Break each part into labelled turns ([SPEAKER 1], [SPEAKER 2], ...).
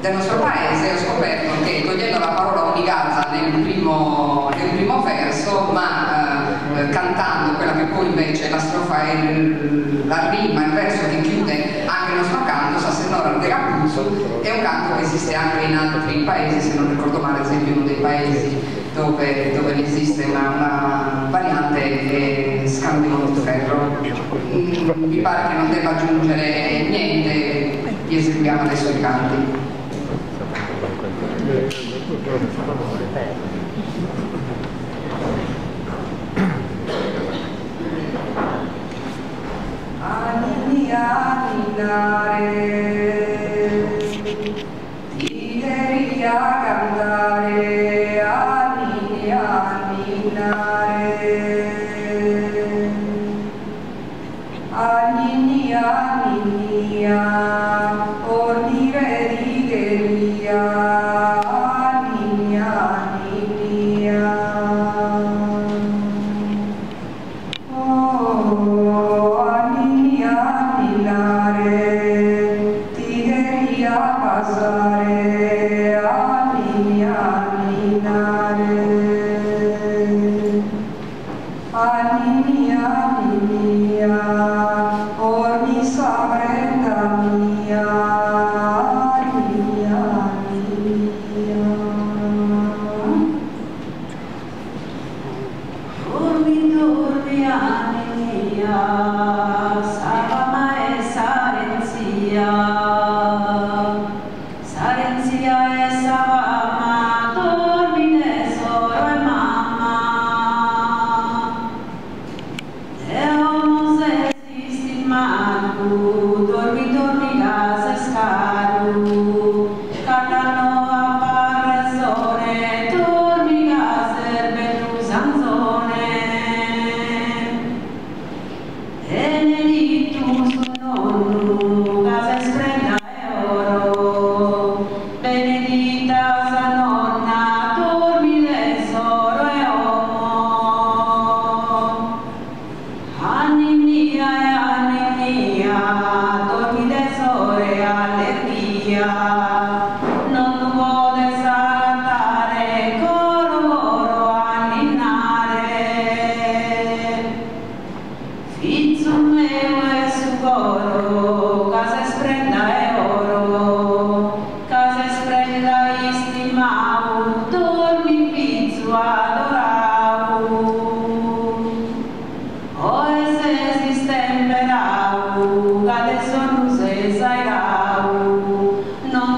[SPEAKER 1] del nostro paese, ho scoperto che togliendo la parola unigaza nel primo verso, ma cantando quella che poi invece la strofa è la rima, il verso che chiude anche il nostro canto, Sassenora de Capuzzo, è un canto che esiste anche in altri paesi, se non ricordo male, ad esempio uno dei paesi dove esiste una variante è Scandinavo di Ferro. Mi pare che non debba aggiungere niente, vi eseguiamo adesso i canti. Anni annare, ti devi a cantare, anni annare, anni annia, ordire di geria, anni annia. Oh, anni annare, ti geria passare, anni annare, anni annia. Ogni sabretta mia, mia. Dormi, dormi, mia, Savama e Sarenzia, Sarenzia e Savama, dormi tesoro e mamma. Dormi, dormi, casa scaru, cantano a parrezzone, dormi, casa e bello zanzone. Benedetto suo nonno, casa splenda e oro, benedita sa nonna, dormi, tesoro e uomo. Anni mia e dormi tesoro e allegria, non tu vuole saltare, coro coro anninare. Figlio mio e su coro, casa sprenda e oro, casa sprenda istimau, dormi figlio adorau. Oh, se esiste imperau, adesso non si sairau, non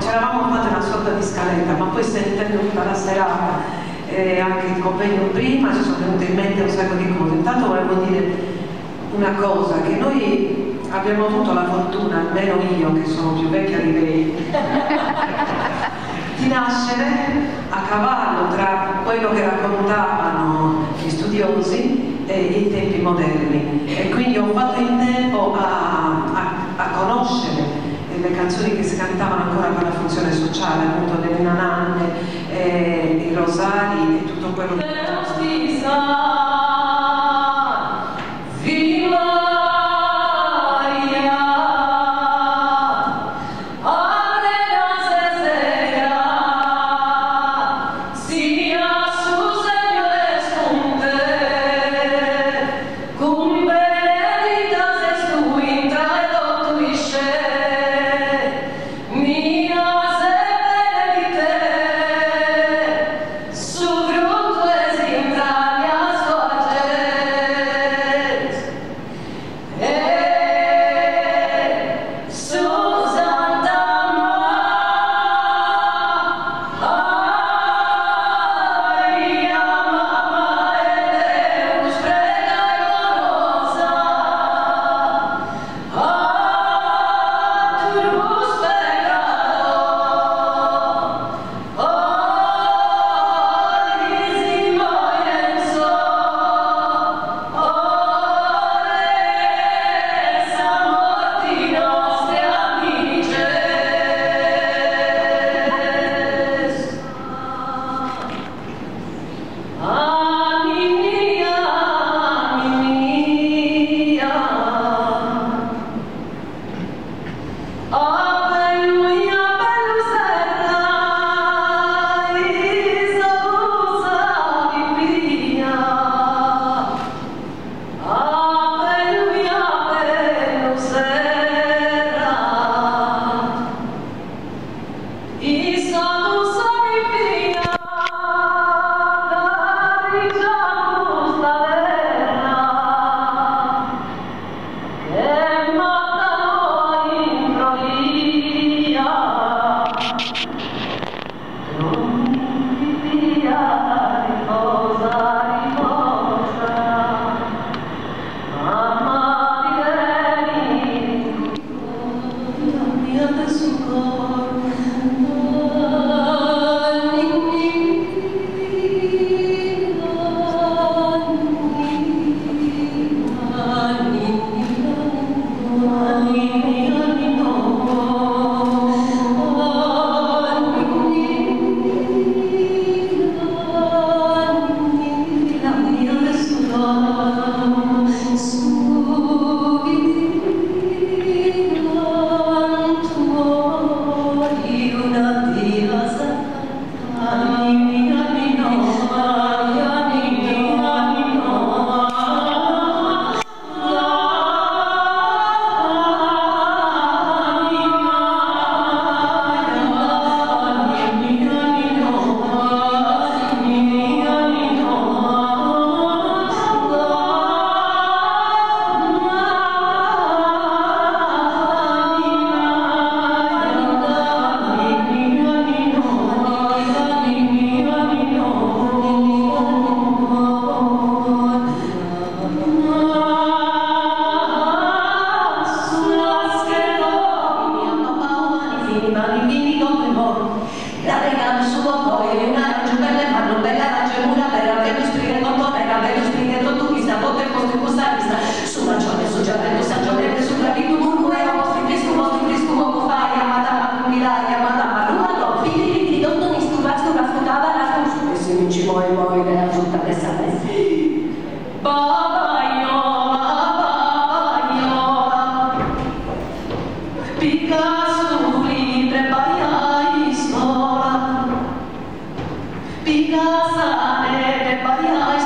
[SPEAKER 2] ci eravamo fatti una sorta di scaletta, ma poi si è intervenuta la serata e anche il convegno prima, ci sono venute in mente un sacco di cose. Intanto volevo dire una cosa, che noi abbiamo avuto la fortuna, almeno io che sono più vecchia di lei, di nascere a cavallo tra quello che raccontavano gli studiosi e i tempi moderni, e quindi ho fatto in tempo a conoscere le canzoni che si cantavano ancora per la funzione sociale, appunto delle nanne, i rosari e tutto quello che
[SPEAKER 3] Picasso libre baia istoria, Picasso libre baia